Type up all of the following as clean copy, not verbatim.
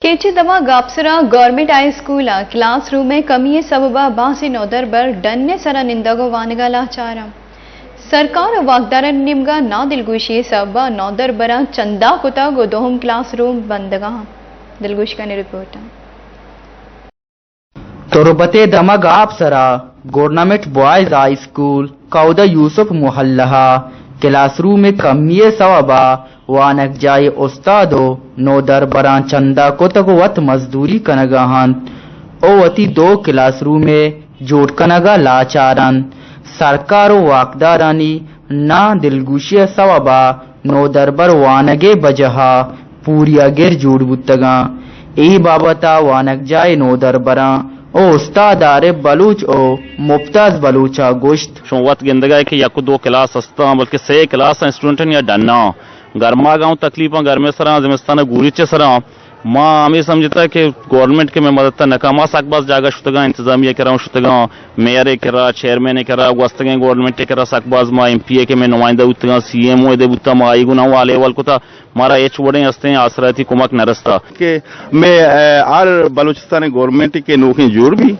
केचे दवा गापसरा government high school class room में कमी सबबा बासी नौदर बर डन्ने सरा निंदगो वानगा लाचारा सरकार वागदार निम्गा ना दिलगुशी सबबा नौदर बरा चंदा कुता गो दोहम क्लास रूम बंदगा दिलगुश का रिपोर्ट तुरबते दमग आपसरा गवर्नमेंट बॉयज हाई स्कूल कौदा यूसुफ मुहल्ला क्लासरूम में कमी सवबा वानक जाए उस्तादो नोदर बरा चंदा को तक वत मजदूरी कनगाहन ओ वती दो क्लासरूम में जोड़ कनगा लाचारन सरकारो वाकदारानी ना दिलगुशिया सवबा नोदर बर वानगे बजहा पूरी अगेर जोड़ बुतगा ए बाबता वानक जाए नोदर बरा ओ उस्तादारे बलूच ओ मुफ्ताज बलूचा गोश्त वत गिंदगा कि या को दो क्लास हस्ता बल्कि से क्लास स्टूडेंट या डन्ना गर्मा गाँव तकलीफा घर में सरा जिमस्तान गुरीचे सरा माँ हमें समझता है कि गवर्नमेंट के में मदद नकामा सकबाज जागा शुतगा इंतजामिया करा शुतगा मेयर करा चेयरमैन करा वस्तगे गवर्नमेंट करा सकबाज माँ एमपीए के में नुमाइंदा उतगा सीएमओ दे बुता माँ आई गुना वाले वाल को था मारा एच वड़े हंसते हैं आसरा थी कुमक नरस्ता के मैं आर बलूचिस्तान गवर्नमेंट के नौकरी जोड़ भी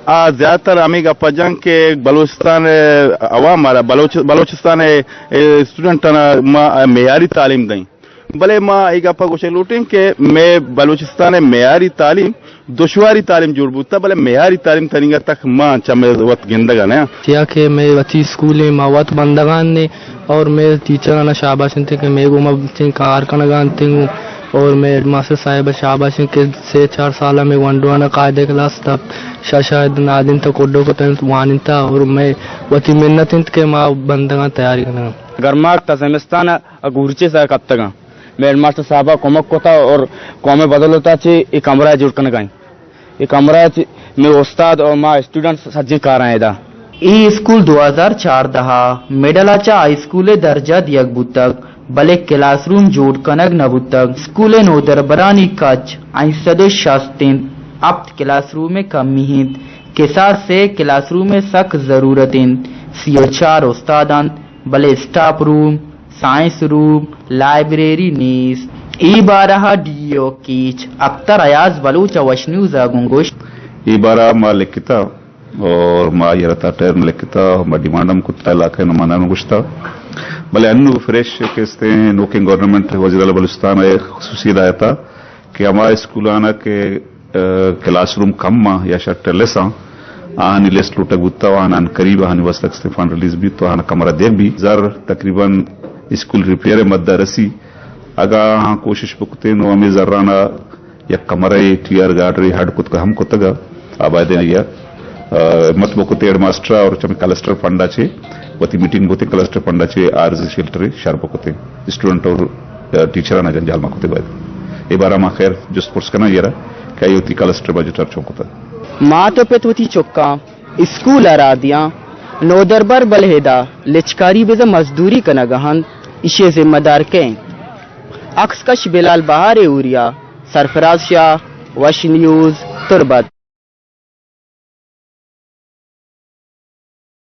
ज्यादातर अमीगा पजंग के बलूचिस्तान अवाम बलूचिस्तान स्टूडेंट मेयारी तालीम दी भले माँ एक आपा कुछ लूटें कि मैं बलूचिस्तान मेयारी तालीम दुश्वारी तालीम जुड़ बुता भले मेयारी तालीम तरीका तक माँ चमे वत गिंदगा ना क्या कि मैं अच्छी स्कूल में मावत बंदगान ने और मैं टीचर ना शाबाश थे कि मैं गुमा कार कनगानते हूँ और मैं मास्टर साहिब शाबाश के से 4 साल में वनडवाना कायदे क्लास तब शायद नादिन तक कोडो को तन वानिन था और मैं वती मिन्नत के माँ बंदगा तैयारी करना गर्माक तजमिस्तान अगुरचे सा कब तक मैं मास्टर साहबा कोमक को था और कौमे बदल होता चे एक कमरा जुड़ कर गई एक कमरा में उस्ताद और माँ स्टूडेंट सज्जी कर रहे दा ई स्कूल 2004 दहा मेडलाचा हाई स्कूल दर्जा दियक बुतक भले क्लासरूम जोड़ कनग नबुतक स्कूल नोदर बरानी कच आई सदो शास्तिन अब क्लासरूम में कमी हिंद के साथ से क्लासरूम में सख्त जरूरतिन सीओ 4 उस्तादन भले staff room science room library नीस ई बारहा डीओ कीच अख्तर अयाज बलूच वशन्यूज गुंगोश ई बारा मा लिखता और मा यरता टर्म लिखता मा डिमांडम कुत्ता लाखे न माना गुश्ता भले अन्नु फ्रेश केस्ते नोके गवर्नमेंट वजीर बलूचिस्तान एक खसूसी दायता कि हमारे स्कूल आना के क्लासरूम कम मा या शटलेसा आहानी लिस्ट लुटक बुत्ता आहान करीब आहानी वस्तक स्टेफान रिलीज भी तो आहान कमरा देख भी जर तकरीबन स्कूल रिपेयर मद्दा रसी अगा हाँ कोशिश पुकते नो हमें जर्राना या कमरे टीआर गार्डरी हार्ड कुत का हम कुतगा आबादे या मत बकुते हेड मास्टर और चमे क्लस्टर फंडा छे वती मीटिंग बोते क्लस्टर फंडा छे आरजी शेल्टर शार्प बकुते स्टूडेंट और टीचर ना जंजाल मा कुते बाद ए बारा मा खैर जस्ट पुर्स करना येरा कायोती क्लस्टर बजटर चौकता माँ तो पेतवती चौका स्कूल आरादिया नोदरबर बलहेदा लिचकारी बेजा मजदूरी कनगहन इशे जिम्मेदार के अक्सकश बिलाल बहारे उरिया सरफराज शाह वश न्यूज तुरबत।